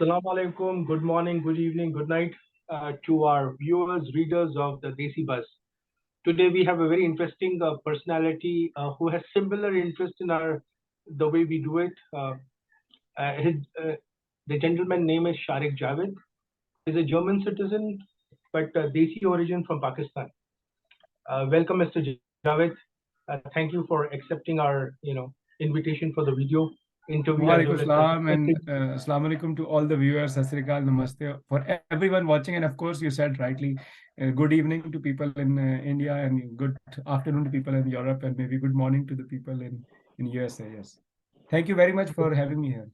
Assalamu alaikum, good morning, good evening, good night to our viewers, readers of the Desi Buzz. Today we have a very interesting personality who has similar interest in the way we do it. Uh, his, uh, the gentleman name is Sharique Javaid. He's a German citizen, but Desi origin from Pakistan. Welcome, Mr. Javaid. Thank you for accepting our, invitation for the video interview as well Walaikum as salam and the assalamu alaikum to all the viewers. Sat Sri Akal, namaste for everyone watching. And of course, you said rightly, good evening to people in India and good afternoon to people in Europe and maybe good morning to the people in USA. Yes. Thank you very much for having me here.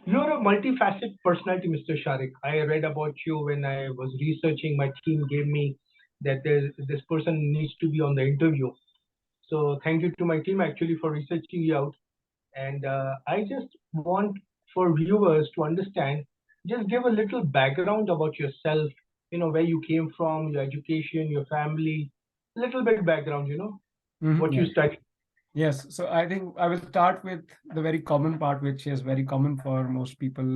You're a multifaceted personality, Mr. Sharik. I read about you when I was researching. My team gave me that this person needs to be on the interview. So thank you to my team actually for researching you out. And I just want for viewers to understand, just give a little background about yourself, where you came from, your education, your family, little bit background, what you Yeah. studied. Yes, so I think I will start with the very common part, which is very common for most people,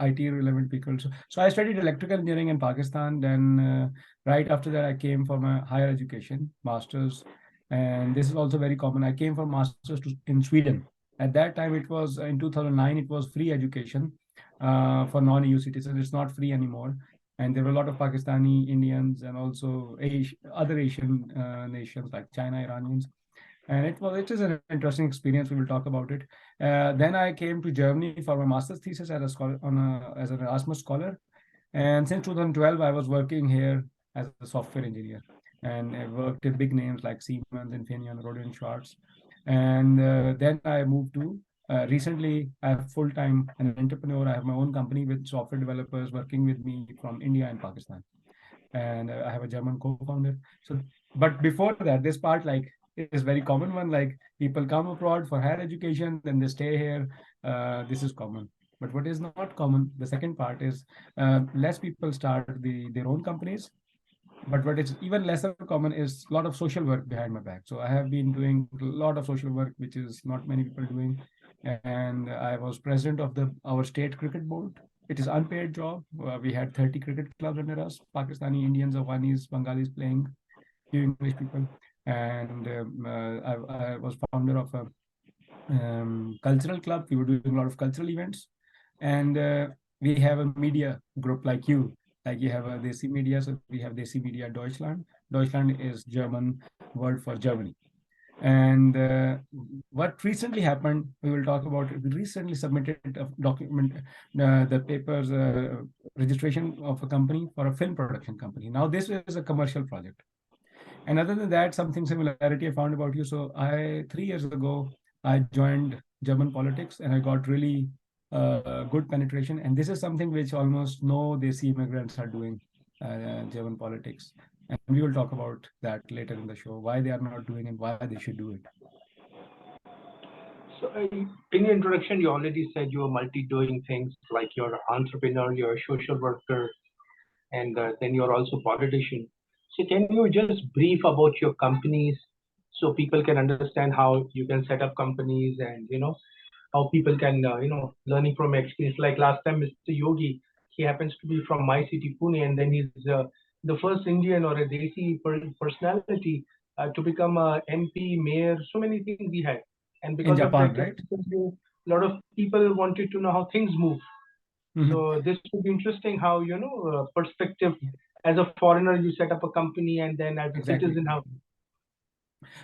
IT relevant people. So I studied electrical engineering in Pakistan. Then right after that, I came for my higher education, master's, and this is also very common. I came for master's in Sweden. At that time, it was in 2009. It was free education for non-EU citizens. It's not free anymore, and there were a lot of Pakistani Indians and also other Asian nations like China, Iranians, and it is an interesting experience. We will talk about it. Then I came to Germany for my master's thesis as a scholar as an Erasmus scholar, and since 2012 I was working here as a software engineer, and I worked with big names like Siemens, Infineon, Rohde & Schwarz, and then I moved to. Recently, I have full-time an entrepreneur. I have my own company with software developers working with me from India and Pakistan, and I have a German co-founder. So, but before that, this part like is very common one. Like people come abroad for higher education, then they stay here. This is common. But what is not common, the second part is less people start their own companies. But what is even lesser common is a lot of social work behind my back. So I have been doing a lot of social work, which is not many people doing. And I was president of the our state cricket board. It is unpaid job. We had 30 cricket clubs under us, Pakistani, Indians, Afghanis, Bengalis playing, few English people. And I was founder of a cultural club. We were doing a lot of cultural events. And we have a media group like you. Like you have a Desi Media, so we have Desi Media Deutschland. Deutschland is German word for Germany. And what recently happened, we will talk about it. We recently submitted a document, the papers, registration of a company for a film production company. Now, this is a commercial project. And other than that, something similarity I found about you. So 3 years ago, I joined German politics and I got really good penetration. And this is something which almost no Desi immigrants are doing, German politics. And we will talk about that later in the show, why they are not doing and why they should do it. So, in your introduction, you already said you are multi-doing things like you're an entrepreneur, you're a social worker, and then you're also politician. So, can you just brief about your companies so people can understand how you can set up companies and how people can learning from experience. Like last time, Mr. Yogi, he happens to be from my city, Pune, and then he's the first Indian or a Desi personality to become a MP, mayor. So many things he had, and In because of that Japan, right? interview, a lot of people wanted to know how things move. Mhm. So this would be interesting how perspective as a foreigner you set up a company and then as a Exactly. citizen how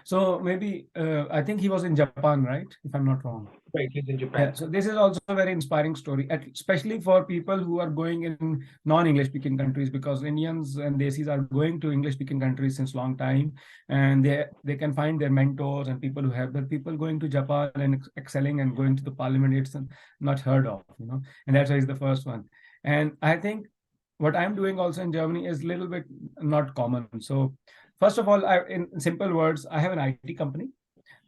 So maybe I think he was in Japan, right? If I'm not wrong. right is in Yeah, Japan. so this is also a very inspiring story, especially for people who are going in non-English speaking countries, because Indians and Desis are going to English speaking countries since long time, and they can find their mentors and people who have the people going to Japan and excelling and going to the parliament. It's not heard of, and that's why it's the first one. And I think what I'm doing also in Germany is a little bit not common. So first of all, in simple words, I have an IT company.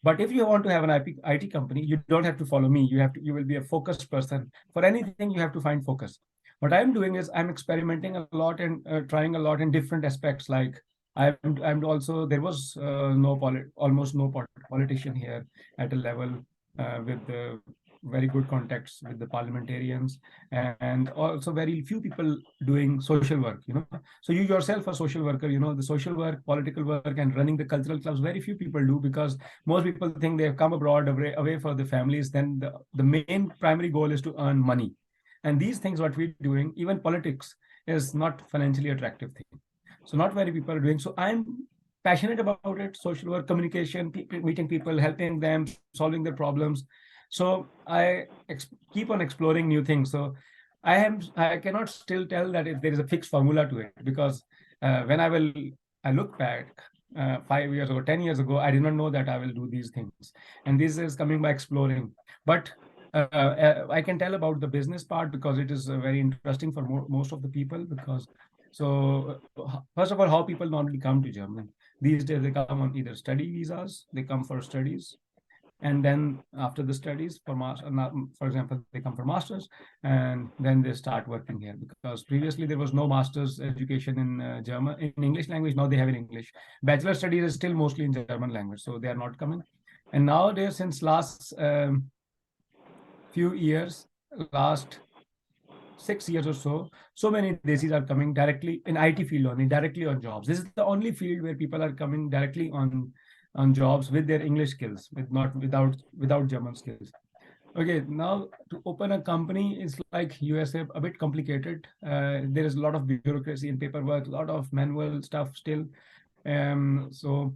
But if you want to have an IT company, you don't have to follow me. You will be a focused person. For anything, you have to find focus. What I'm doing is I'm experimenting a lot and trying a lot in different aspects. Like I'm also there was almost no politician here at a level with the very good contacts with the parliamentarians, and also very few people doing social work, So you yourself a social worker, the social work, political work, and running the cultural clubs, very few people do, because most people think they have come abroad away for the families. Then the main primary goal is to earn money. And these things, what we're doing, even politics, is not financially attractive thing. So not very people are doing. So I'm passionate about it, social work, communication, meeting people, helping them, solving their problems. So I keep on exploring new things. So I cannot still tell that if there is a fixed formula to it, because when I look back 5 years ago, 10 years ago, I did not know that I will do these things. And this is coming by exploring. But I can tell about the business part, because it is very interesting for most of the people. Because first of all, how people normally come to Germany these days, they come on either study visas, they come for studies, and then after the studies for example, they come for masters, and then they start working here. Because previously there was no master's education in German, in English language. Now they have in English. Bachelor studies is still mostly in German language, so they are not coming. And nowadays, since last few years, last 6 years or so many Desis are coming directly in IT field, only directly on jobs. This is the only field where people are coming directly on jobs with their English skills, without German skills. Okay, now to open a company is like USA, a bit complicated. There is a lot of bureaucracy and paperwork, a lot of manual stuff still. So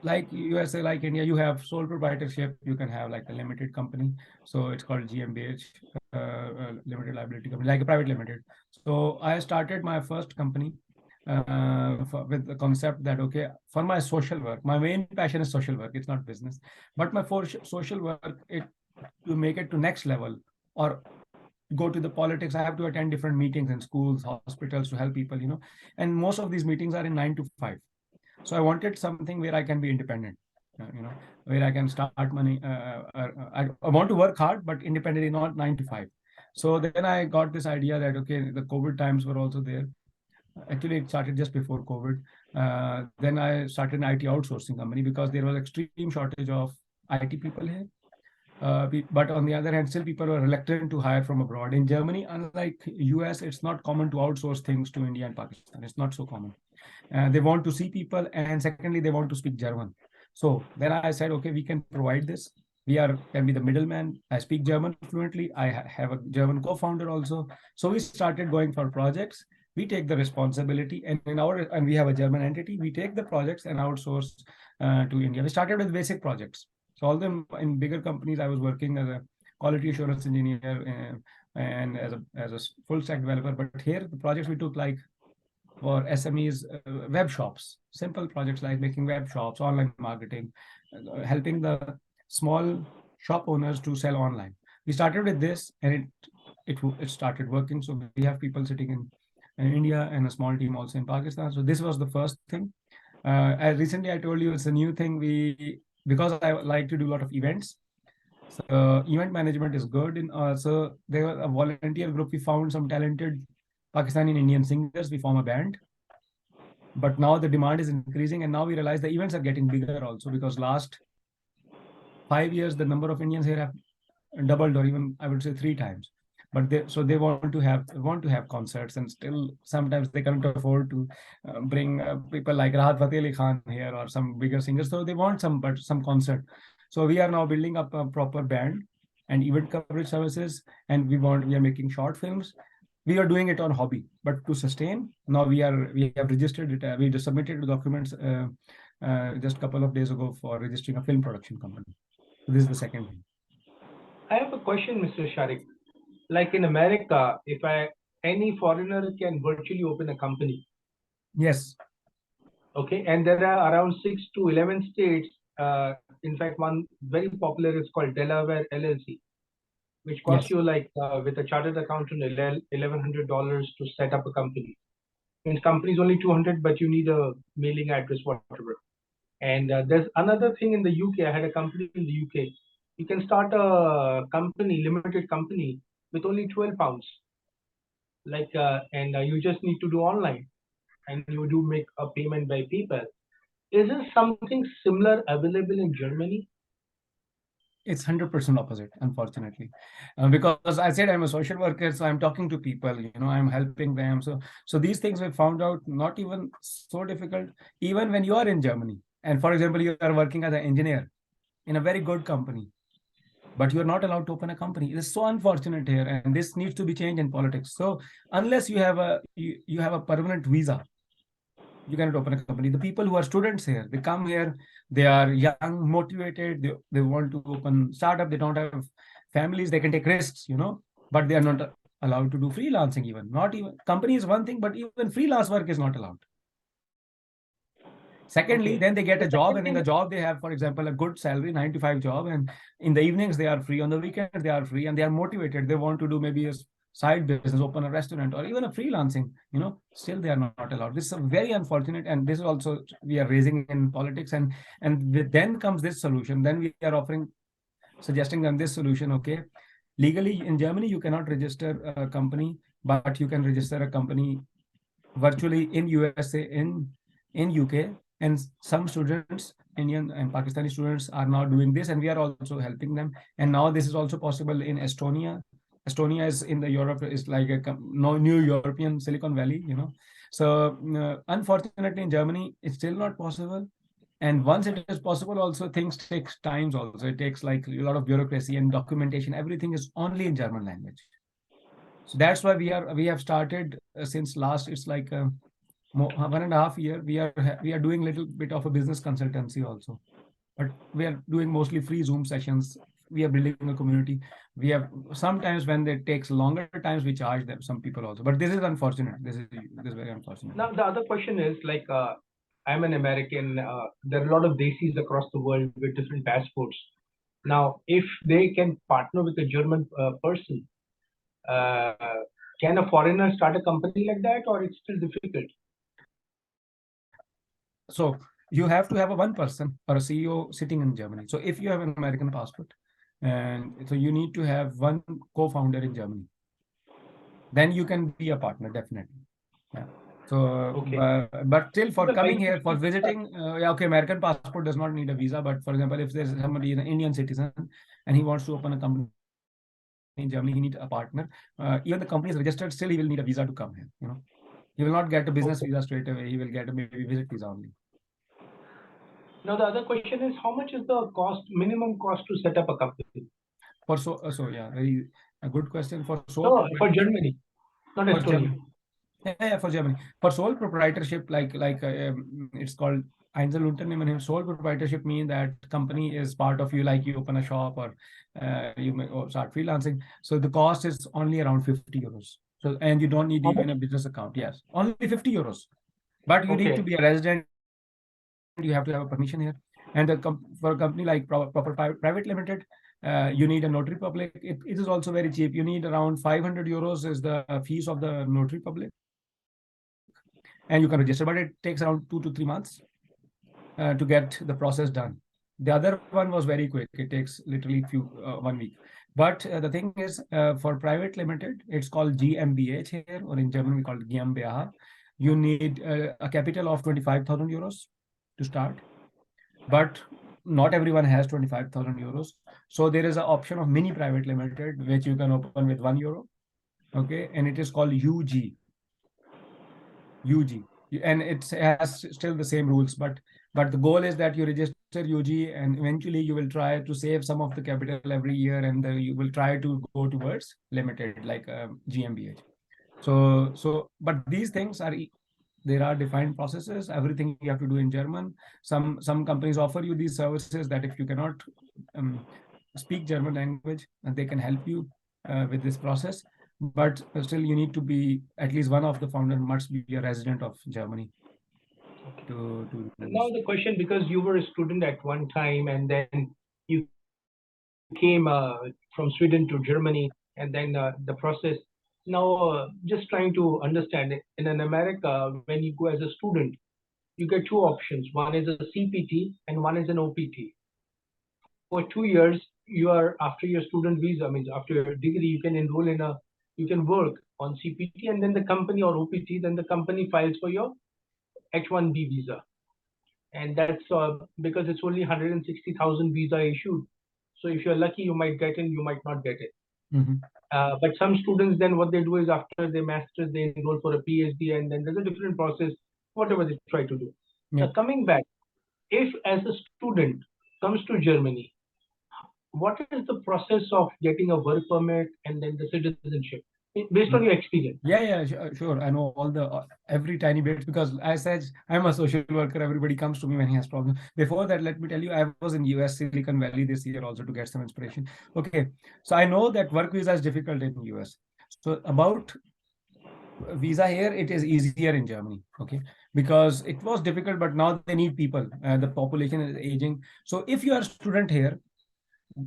like USA, like India, you have sole proprietorship. You can have like a limited company. So it's called GmbH, limited liability company, like a private limited. So I started my first company with the concept that, okay, for my social work, my main passion is social work. It's not business, but my social work, to make it to next level or go to the politics, I have to attend different meetings in schools, hospitals, to help people, and most of these meetings are in 9 to 5. So I wanted something where I can be independent, where I can start money. I want to work hard, but independently, not 9 to 5. So then I got this idea that, okay, the COVID times were also there. Actually, it started just before COVID. Then I started an IT outsourcing company, because there was extreme shortage of IT people here. But on the other hand, still people were reluctant to hire from abroad. In Germany, unlike US, it's not common to outsource things to India and Pakistan. It's not so common. They want to see people, and secondly, they want to speak German. So then I said, okay, we can provide this. Can be the middleman. I speak German fluently. I have a German co-founder also. So we started going for projects. We take the responsibility, and we have a German entity. We take the projects and outsource to India. We started with basic projects. So all them in bigger companies, I was working as a quality assurance engineer and as a full stack developer. But here, the projects we took, like for SMEs, web shops, simple projects like making web shops, online marketing, helping the small shop owners to sell online. We started with this, and it started working. So we have people sitting in India and a small team also in Pakistan. So this was the first thing. Recently, I told you it's a new thing. Because I like to do a lot of events. So event management is good. So there was a volunteer group. We found some talented Pakistani and Indian singers. We form a band. But now the demand is increasing, and now we realize the events are getting bigger also, because last 5 years, the number of Indians here have doubled, or even I would say 3 times. But they want to have concerts, and still sometimes they can't afford to bring people like Rahat Fateh Ali Khan here or some bigger singers. So they want some concert. So we are now building up a proper band and event coverage services, and we are making short films. We are doing it on hobby, but to sustain, now we have registered it. We just submitted the documents just a couple of days ago for registering a film production company. So this is the second thing. I have a question, Mr. Sharique. Like in America, any foreigner can virtually open a company. Yes. Okay, and there are around 6 to 11 states. In fact, one very popular is called Delaware LLC, which costs you like with a chartered accountant $1,100 to set up a company. And company is only 200, but you need a mailing address, whatever. And there's another thing in the UK. I had a company in the UK. You can start a company, limited company, with only £12. And you just need to do online, and you do make a payment by PayPal. Is there something similar available in Germany? It's 100% opposite, unfortunately, because I said I'm a social worker, so I'm talking to people, I'm helping them. So these things we found out not even so difficult, even when you are in Germany. And for example, you are working as an engineer in a very good company, but you're not allowed to open a company. It is so unfortunate here, and this needs to be changed in politics. So unless you have a permanent visa, you cannot open a company. The people who are students here, they come here, they are young, motivated, they want to open startup, they don't have families, they can take risks, but they are not allowed to do freelancing even. Not even company is one thing, but even freelance work is not allowed. Secondly, Okay. then they get The a job, second and in the thing, job they have, for example, a good salary, 9 to 5 job, and in the evenings they are free, on the weekends they are free, and they are motivated. They want to do maybe a side business, open a restaurant, or even a freelancing, still they are not allowed. This is very unfortunate, and this is also we are raising in politics, and then comes this solution. Then we are suggesting them this solution. Okay, legally in Germany you cannot register a company, but you can register a company virtually in USA, in UK, and some students, Indian and Pakistani students, are now doing this, and we are also helping them. And now this is also possible in Estonia. Estonia is in the Europe, is like a no new European Silicon Valley, So unfortunately, in Germany, it's still not possible. And once it is possible, also things takes times. Also, it takes like a lot of bureaucracy and documentation. Everything is only in German language. So that's why we have started since last. It's like 1.5 year. We are doing a little bit of a business consultancy also, but we are doing mostly free Zoom sessions. We are building a community. We have sometimes when it takes longer times, we charge them some people also. But this is unfortunate. This is very unfortunate. now the other question is like, I'm an American. There are a lot of Desis across the world with different passports. Now, if they can partner with a German person, uh, can a foreigner start a company like that, or it's still difficult? So you have to have a one person or a CEO sitting in Germany. So if you have an American passport, and so you need to have one co-founder in Germany, then you can be a partner, definitely. Yeah. So, Okay. but still for Well, coming like, here for visiting, yeah, okay, American passport does not need a visa. But for example, if there's somebody, an Indian citizen, and he wants to open a company in Germany, he needs a partner. Even the company is registered, still he will need a visa to come here. He will not get a business okay. visa straight away. He will get a maybe visit visa only. Now the other question is, how much is the cost, minimum cost to set up a company? So yeah, very a good question for sole No, for proprietorship. Germany, not For Estonia. Germany, yeah, for Germany, for sole proprietorship, it's called Einzelunternehmen. Sole proprietorship means that company is part of you, like you open a shop or you may or start freelancing. So the cost is only around 50 euros. So and you don't need How even much? a business account. Yes, only 50 euros. But you need to Okay. be a resident. You have to have a permission here. And for a company like proper private limited, you need a notary public. It is also very cheap. You need around 500 euros is the fees of the notary public, and you can register, but it takes around 2 to 3 months to get the process done. The other one was very quick. It takes literally 1 week. But the thing is, for private limited, it's called GmbH here, or in German we call it GmbH. You need a capital of 25,000 euros to start, but not everyone has 25,000 euros. So there is an option of mini private limited, which you can open with €1. Okay, and it is called UG, and it has still the same rules, but the goal is that you register UG, and eventually you will try to save some of the capital every year, and you will try to go towards limited, like GmbH. But these things are there are defined processes. Everything you have to do in German. Some companies offer you these services that if you cannot um, speak German language, they can help you with this process. But still, you need to be at least one of the founders must be a resident of Germany to do Now this. the question, because you were a student at one time and then you came from Sweden to Germany, and then the process. Now, just trying to understand it. In an America, when you go as a student, you get two options. One is a CPT and one is an OPT. For 2 years, you are after your student visa, means after your degree, you can enroll in a, you can work on CPT, and then the company, or OPT, then the company files for your H1B visa, and that's because it's only 160,000 visa issued. So if you're lucky, you might get in, you might not get it. Mm-hmm. But some students, then what they do is after their masters, they enroll for a PhD, and then there's a different process, whatever they try to do. Yeah. Now, coming back, if as a student comes to Germany, what is the process of getting a work permit and then the citizenship, based on your experience? Yeah, sure. I know all the every tiny bit because I said I'm a social worker. Everybody comes to me when he has problems. Before that, let me tell you, I was in US Silicon Valley this year also to get some inspiration. Okay, so I know that work visa is difficult in US. So about visa here, it is easier in Germany. Okay, because it was difficult, but now they need people. The population is aging. So if you are a student here,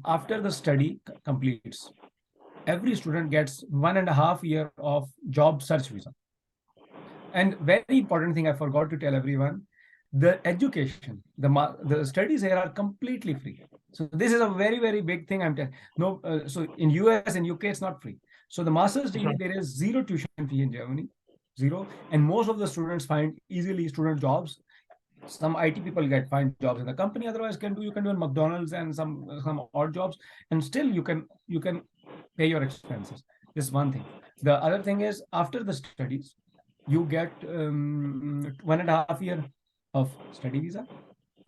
after the study completes, every student gets 1.5 year of job search visa. And very important thing I forgot to tell everyone, the education, the studies here are completely free. So this is a very, very big thing I'm telling. No, so in US and UK, it's not free. So the master's degree, there is zero tuition fee in Germany, zero. And most of the students find easily student jobs. Some IT people find jobs in the company. Otherwise, you can do in McDonald's and some odd jobs, and still you can pay your expenses. This is one thing. The other thing is after the studies, you get 1.5 year of study visa.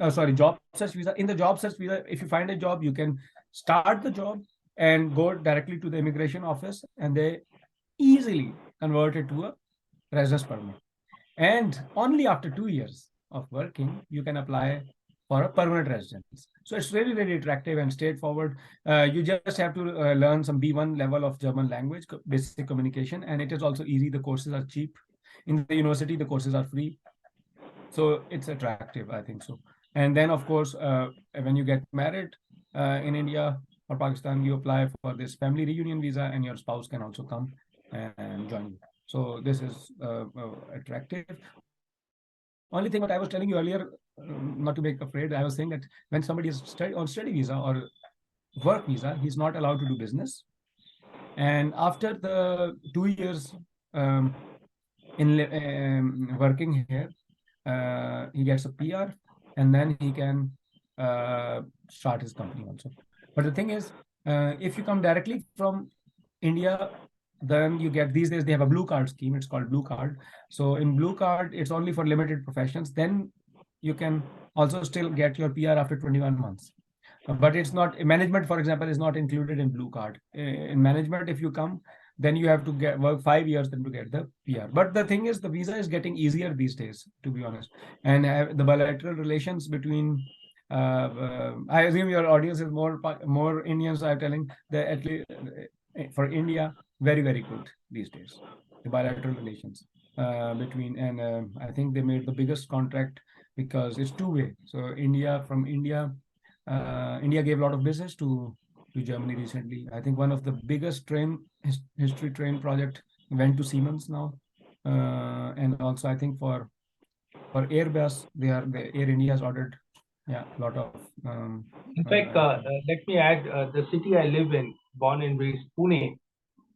Sorry, job search visa. In the job search visa, if you find a job, you can start the job and go directly to the immigration office, and they easily convert it to a residence permit. And only after 2 years of working, you can apply for a permanent residence. So it's very, very attractive and straightforward. You just have to learn some B1 level of German language, basic communication, and it is also easy. The courses are cheap. In the university, the courses are free. So it's attractive, I think so. And then, of course, when you get married in India or Pakistan, you apply for this family reunion visa, and your spouse can also come and join you. So this is attractive. Only thing what I was telling you earlier, not to make afraid, I was saying that when somebody is on study visa or work visa, he's not allowed to do business. And after the 2 years in working here, he gets a PR, and then he can start his company also. But the thing is, if you come directly from India, then you get, these days they have a blue card scheme. It's called blue card. So in blue card, it's only for limited professions. Then you can also still get your PR after 21 months. But it's not, management, for example, is not included in blue card. In management, if you come, then you have to work 5 years then to get the PR. But the thing is, the visa is getting easier these days, to be honest. And the bilateral relations between, I assume your audience is more Indians are telling that at least for India, very, very good these days. The bilateral relations between, and I think they made the biggest contract because it's two-way. So India gave a lot of business to Germany recently. I think one of the biggest history train project went to Siemens now, and also I think for Airbus, the Air India has ordered a lot of. In fact, let me add, the city I live in, born and raised, Pune.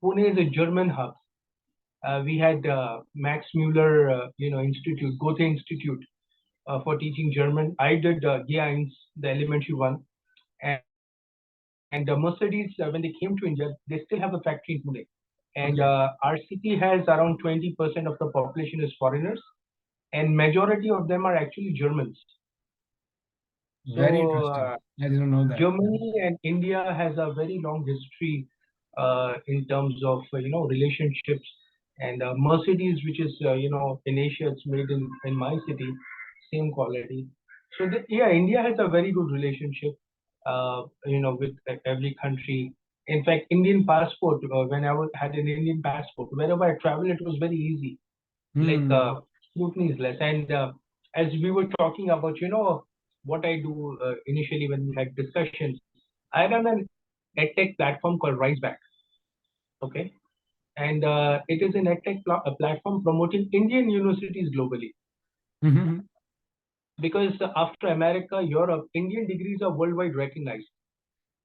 Pune is a German hub. We had Max Muller, Institute, Goethe Institute, for teaching German. I did G1, the elementary one, and Mercedes, when they came to India, they still have a factory in Pune. And our city has around 20% of the population is foreigners, and majority of them are actually Germans. Very interesting. I didn't know that. Germany and India has a very long history in terms of relationships. And Mercedes, which is in Asia, it's made in my city, same quality. So India has a very good relationship with every country. In fact, Indian passport, when I had an Indian passport, wherever I travel, it was very easy. Like scrutiny is less. And as we were talking about, what I do initially when we had discussions, I run an edtech platform called RiseBack. Okay. And it is an edtech platform promoting Indian universities globally. Because after America, Europe, Indian degrees are worldwide recognized.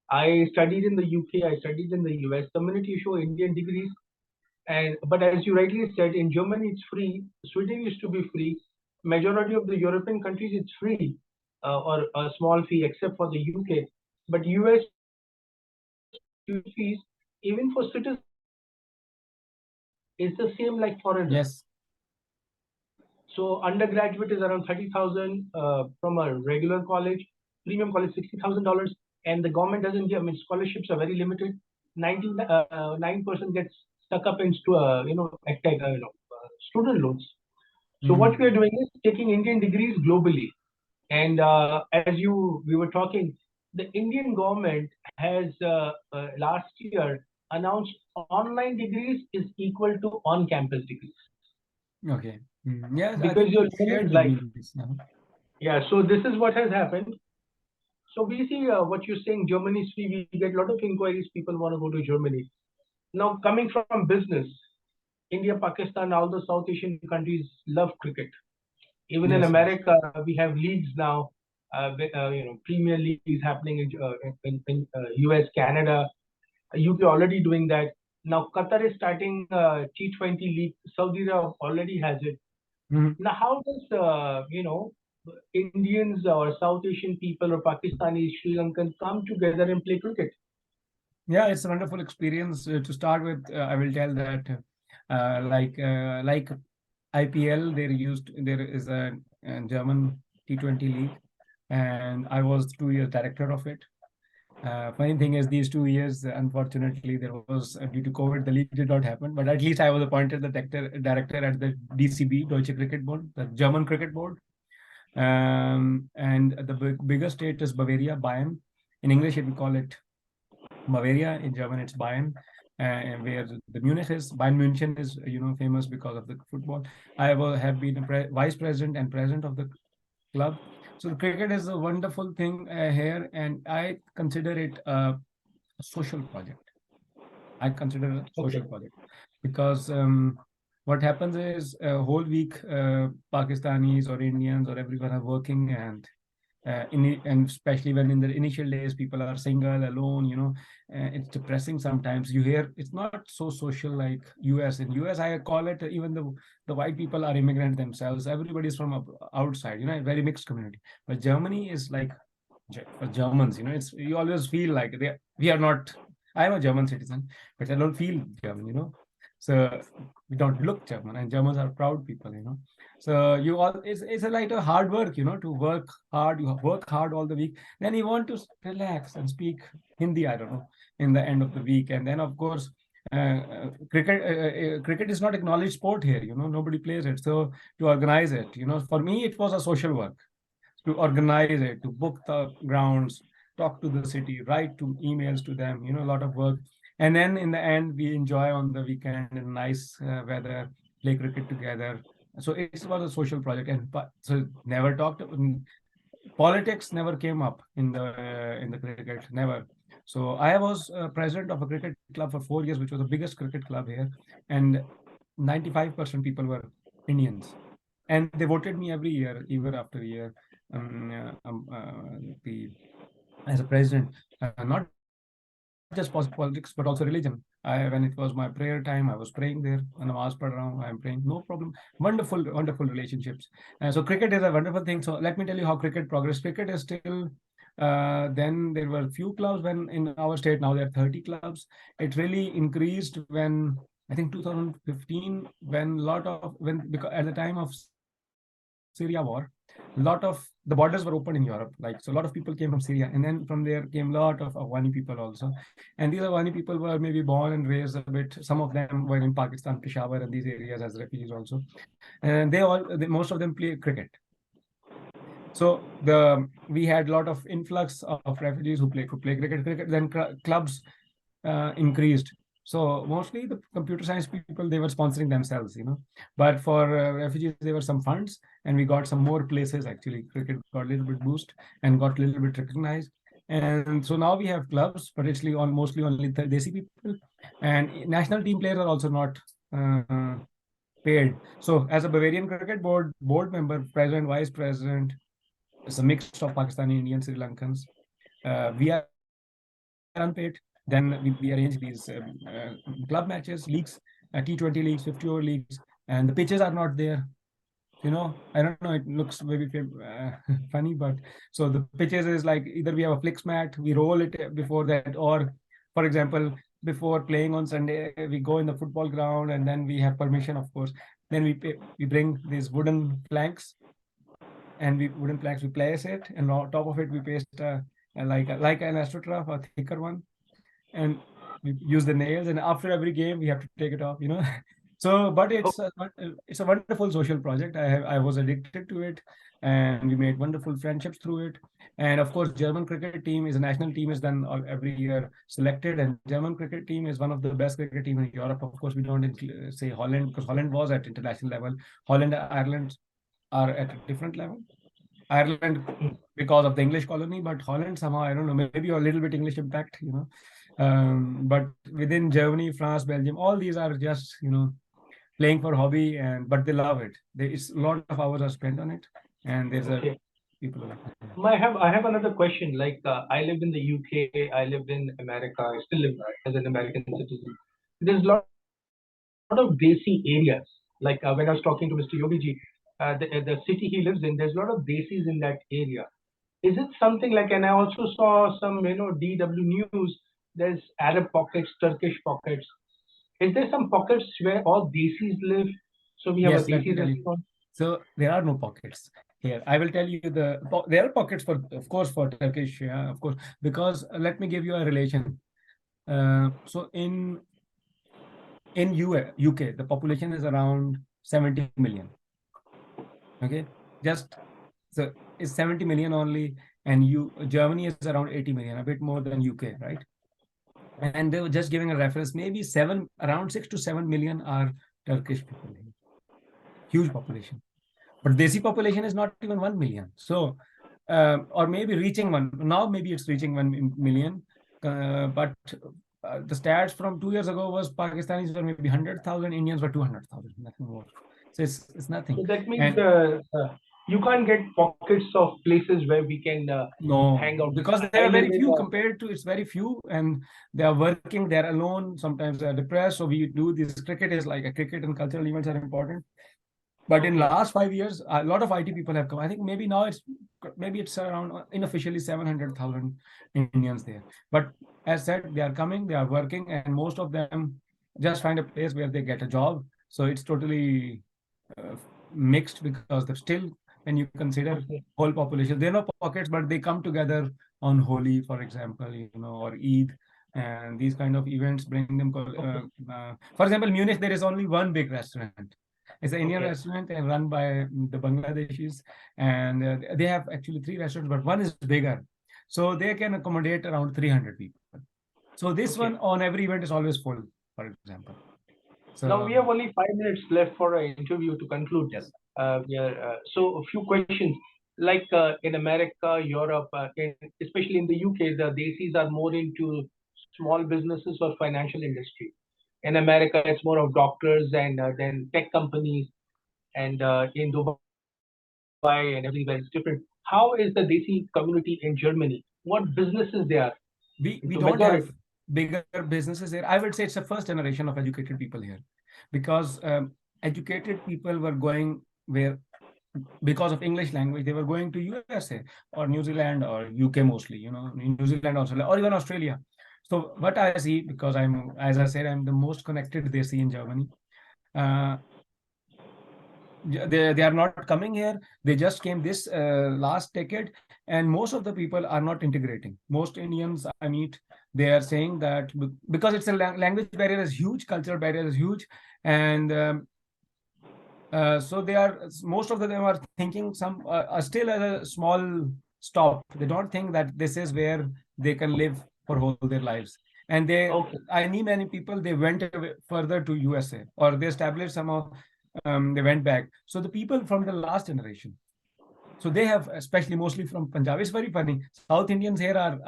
I studied in the UK, I studied in the US. The minute you show Indian degrees, but as you rightly said, in Germany it's free. Sweden used to be free. Majority of the European countries it's free or a small fee, except for the UK. But US fees, even for citizens, is the same like foreigners. Yes. So undergraduate is around 30,000 from a regular college, premium college $60,000, and the government doesn't give. I mean, scholarships are very limited. 99% gets stuck up into student loans. So what we are doing is taking Indian degrees globally, and as we were talking, the Indian government has last year announced online degrees is equal to on-campus degrees. Okay. Yes, I Because think you're you shared with like, me this. yeah, so this is what has happened. So we see what you're saying, Germany's free, we get a lot of inquiries, people want to go to Germany. Now, coming from business, India, Pakistan, all the South Asian countries love cricket. Even in Yes, yes. America, we have leagues now, Premier League is happening in US, Canada, UK already doing that. Now, Qatar is starting T20 league, Saudi Arabia already has it. Now, how does, Indians or South Asian people or Pakistanis, Sri Lankan come together and play cricket? Yeah, it's a wonderful experience. To start with, I will tell that like IPL, there is a German T20 league, and I was 2 years director of it. Funny thing is, these 2 years, unfortunately, there was due to COVID, the league did not happen. But at least I was appointed the director at the DCB, Deutsche Cricket Board, the German Cricket Board. And the biggest state is Bavaria, Bayern. In English, we call it Bavaria. In German, it's Bayern. Where the Munich is. Bayern München is, famous because of the football. I have been a vice president and president of the club. So the cricket is a wonderful thing here, and I consider it a social project. I consider it a social project because what happens is a whole week Pakistanis or Indians or everyone are working, and especially when in the initial days people are single, alone, it's depressing sometimes. You hear it's not so social like US. In US, I call it, even the white people are immigrant themselves. Everybody's from outside, a very mixed community. But Germany is like, for Germans, you always feel like we are not. I'm a German citizen, but I don't feel German, so we don't look German, and Germans are proud people. So it's like a hard work, to work hard. You work hard all the week, then you want to relax and speak Hindi, I don't know, in the end of the week. And then of course cricket is not acknowledged sport here, nobody plays it. So to organize it, for me it was a social work, to organize it, to book the grounds, talk to the city, write to emails to them, a lot of work. And then in the end, we enjoy on the weekend in nice weather, play cricket together. So it was a social project, and so never talked. Politics never came up in the cricket, never. So I was president of a cricket club for 4 years, which was the biggest cricket club here, and 95% people were Indians, and they voted me every year after year. As a president, not just politics, but also religion. When it was my prayer time, I was praying there. Namaz padh raha hu, I am praying, no problem. Wonderful, wonderful relationships. So cricket is a wonderful thing. So let me tell you how cricket progressed. Cricket is still. Then there were few clubs when in our state. Now there are 30 clubs. It really increased when I think 2015, because at the time of Syria war, a lot of the borders were open in Europe. So a lot of people came from Syria, and then from there came a lot of Afghani people also. And these Afghani people were maybe born and raised a bit. Some of them were in Pakistan, Peshawar, and these areas as refugees also. And most of them play cricket. So we had a lot of influx of refugees who play cricket. Then clubs increased. So mostly the computer science people, they were sponsoring themselves, But for refugees, there were some funds, and we got some more places. Actually, cricket got a little bit boost and got a little bit recognized. And so now we have clubs, but it's mostly only Desi people. And national team players are also not paid. So as a Bavarian cricket board member, president, vice president, it's a mix of Pakistani, Indian, Sri Lankans. We are unpaid. Then we arrange these club matches, leagues, T20 leagues, 50-over leagues, and the pitches are not there. I don't know, it looks very funny, but so the pitches is like either we have a flex mat, we roll it before that, or For example, before playing on Sunday, we go in the football ground, and then we have permission, of course. Then we bring these wooden planks, and we place it, and on top of it we paste like an astroturf, a thicker one, and we use the nails. And after every game, we have to take it off. So, but it's a wonderful social project. I was addicted to it, and we made wonderful friendships through it. And of course, German cricket team is a national team, is then every year selected, and German cricket team is one of the best cricket team in Europe. Of course, we don't say Holland, because Holland was at international level. Holland, Ireland are at a different level. Ireland because of the English colony, but Holland somehow, I don't know, maybe a little bit English impact, but within Germany, France, Belgium, all these are just, playing for hobby, but they love it. It's a lot of hours are spent on it, and there's a people like that. I have another question. Like I lived in the UK, I lived in America, I still live as an American citizen. There's a lot of Desi areas. Like when I was talking to Mr. Yogi, the city he lives in, there's a lot of Desis in that area. Is it something like, and I also saw some, DW News, there's Arab pockets, Turkish pockets. Is there some pockets where all Desis live? So we have a Desi restaurant. So there are no pockets here. I will tell you there are pockets of course, for Turkish, yeah, of course, because let me give you a relation. So in UK, the population is around 70 million. Okay, so it's 70 million only, and Germany is around 80 million, a bit more than UK, right? And they were just giving a reference, maybe around 6 to 7 million are Turkish people. Huge population. But Desi population is not even 1 million. So, or maybe reaching now maybe it's reaching 1 million. But the stats from 2 years ago was Pakistanis were maybe 100,000, Indians were 200,000, nothing more. So it's nothing. So that means you can't get pockets of places where we can hang out, because there are very few compared to, it's very few, and they are working, they're alone, sometimes they're depressed. So we do this. Cricket is like a cricket, and cultural events are important. But in last 5 years, a lot of IT people have come. I think maybe now it's around unofficially 700,000 Indians there. But as said, they are coming, they are working, and most of them just find a place where they get a job. So it's totally mixed, because they're still, when you consider whole population, there are no pockets, but they come together on Holi, for example, or Eid, and these kind of events bring them. For example, Munich, there is only one big restaurant. It's an Indian restaurant and run by the Bangladeshis, and they have actually 3 restaurants, but one is bigger, so they can accommodate around 300 people. So this one on every event is always full, for example. So now we have only 5 minutes left for an interview to conclude. Yes. So a few questions. Like in America, Europe, especially in the UK, the Desis are more into small businesses or financial industry. In America, it's more of doctors and then tech companies, and in Dubai and everywhere it's different. How is the Desi community in Germany? What businesses they are? We don't have bigger businesses here. I would say it's the first generation of educated people here, because educated people were going where, because of English language, they were going to USA or New Zealand or UK mostly, New Zealand also, or even Australia. So what I see, because as I said, I'm the most connected Desi in Germany. They are not coming here. They just came this last decade, and most of the people are not integrating. Most Indians I meet, they are saying that because it's a language barrier is huge, cultural barrier is huge, and so most of them are thinking still as a small stop. They don't think that this is where they can live for whole their lives. And I need many people, they went further to USA, or they established somehow, they went back. So the people from the last generation, so they have, especially mostly from Punjab. It's very funny. South Indians here are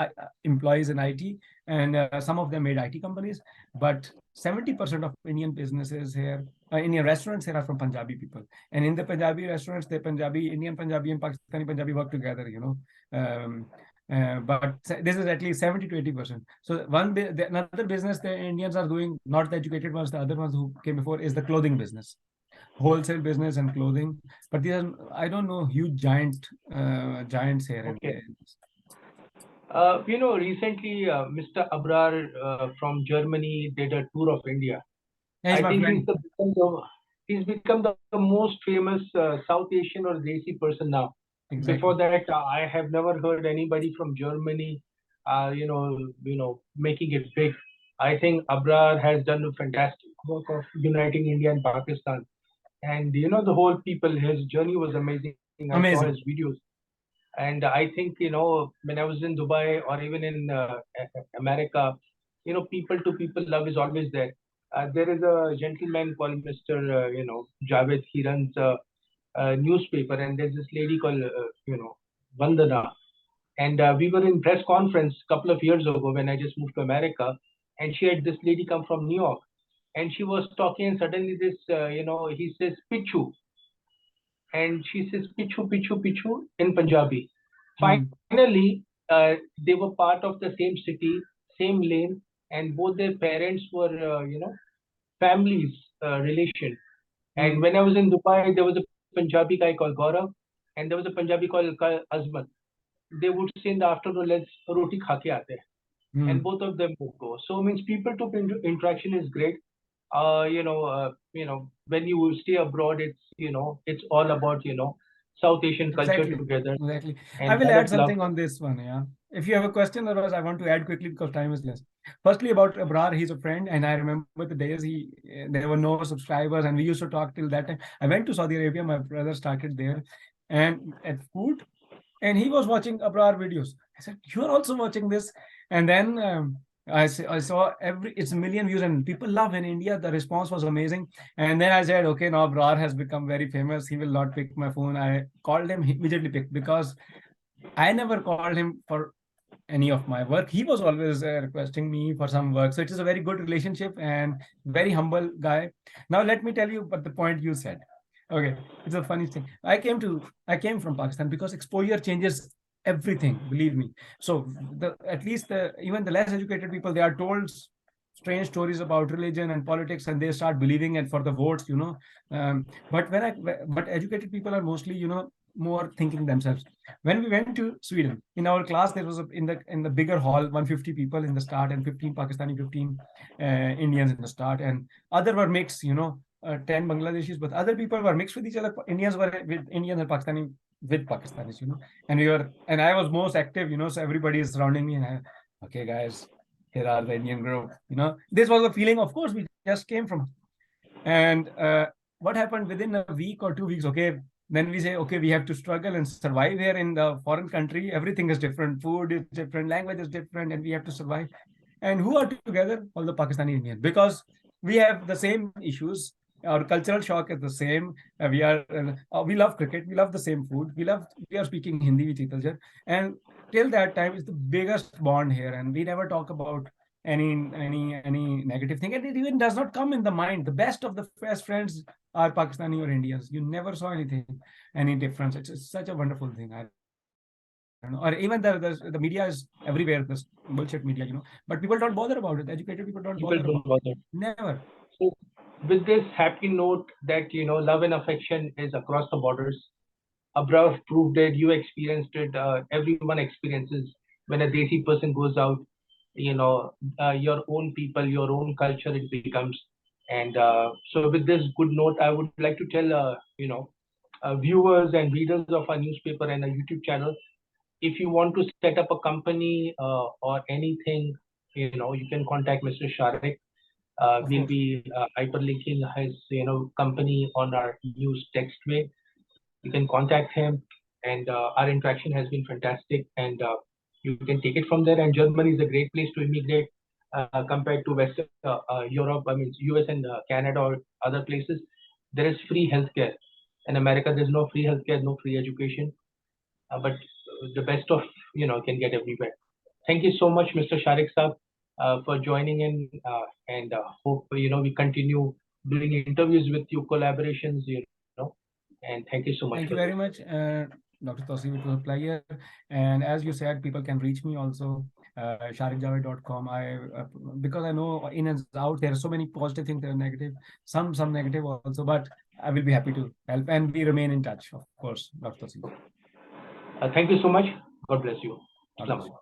employees in IT, and some of them made IT companies, but 70% of Indian businesses here, Indian restaurants here are from Punjabi people. And in the Punjabi restaurants, Indian Punjabi and Pakistani Punjabi work together, but this is at least 70 to 80%. So another business the Indians are doing, not the educated ones, the other ones who came before, is the clothing business, wholesale business and clothing. But these are, I don't know, huge giants here. Recently, Mr. Abrar from Germany did a tour of India. Yeah, he's I my think friend. he's become the most famous South Asian or Desi person now. Before Exactly. that, I have never heard anybody from Germany, making it big. I think Abrar has done a fantastic work of uniting India and Pakistan. And the whole people, his journey was amazing. I saw his Amazing. videos. And I think, when I was in Dubai or even in America, people to people love is always there. There is a gentleman called Mr. Javed. He runs a newspaper, and there's this lady called, Vandana. And we were in press conference a couple of years ago when I just moved to America, and she had this lady come from New York, and she was talking, and suddenly he says Pichu, and she says Pichu, Pichu, Pichu in Punjabi. Hmm. Finally, they were part of the same city, same lane, and both their parents were, families relation. And Hmm. when I was in Dubai, there was a Punjabi guy called Gaurav, and there was a Punjabi called Azmat. They would say in the afternoon, let's roti kha ke aate hain. Hmm. And both of them would go. So means people to interaction is great. When you stay abroad, it's all about South Asian culture Exactly. together, Exactly. I and will that add of love. something on this one. Yeah. If you have a question, otherwise I want to add quickly because time is less. Firstly, about Abrar, he's a friend, and I remember the days there were no subscribers, and we used to talk till that time. I went to Saudi Arabia. My brother started there, and at food, and he was watching Abrar videos. I said, "You are also watching this?" And then I saw it's a million views, and people love in India. The response was amazing. And then I said, "Okay, now Abrar has become very famous. He will not pick my phone." I called him, he immediately picked because I never called him for any of my work. He was always requesting me for some work. So it is a very good relationship and very humble guy. Now let me tell you about the point you said. Okay, it's a funny thing. I came from Pakistan because exposure changes everything. Believe me. So at least even the less educated people, they are told strange stories about religion and politics, and they start believing it for the votes. But educated people are mostly more thinking themselves. When we went to Sweden, in our class, there was in the bigger hall, 150 people in the start, and 15 Pakistani, 15 Indians in the start, and other were mixed, 10 Bangladeshis, but other people were mixed with each other. Indians were with Indians and Pakistani with Pakistanis, and I was most active, so everybody is surrounding me, and okay, guys, here are the Indian group, this was the feeling. Of course, we just came from, and what happened within a week or 2 weeks, okay, then we say, okay, we have to struggle and survive here in the foreign country. Everything is different. Food is different. Language is different. And we have to survive. And who are together? All the Pakistani Indians. Because we have the same issues. Our cultural shock is the same. We love cricket. We love the same food. We are speaking Hindi with each other. And till that time, it's the biggest bond here. And we never talk about any negative thing. And it even does not come in the mind. The best of the best friends are Pakistani or Indians. You never saw any difference. It's such a wonderful thing. I don't know. Or even the media is everywhere, this bullshit media, but people don't bother about it. Educated people don't People bother don't about bother. it. Never. So, with this happy note that love and affection is across the borders, Abrav proved it. You experienced it. Everyone experiences when a Desi person goes out. Your own people, your own culture, it becomes. And so, with this good note, I would like to tell viewers and readers of our newspaper and a YouTube channel, if you want to set up a company or anything, you can contact Mr. Sharique. Of We'll course. be hyperlinking his company on our news text way. You can contact him, and our interaction has been fantastic. And you can take it from there. And Germany is a great place to immigrate compared to Western Europe. I mean, US and Canada or other places. There is free healthcare. In America, there's no free healthcare, no free education. But the best of can get everywhere. Thank you so much, Mr. Sharik Saab, for joining in, and hope we continue doing interviews with you, collaborations, and thank you so much for Thank this. you very much, Dr. Tausif. It was a pleasure. And as you said, people can reach me also, shariquejavaid.com. Because I know in and out, there are so many positive things, there are negative, some negative also, but I will be happy to help, and we remain in touch, of course, Dr. Tausif. Thank you so much. God bless you. God bless you.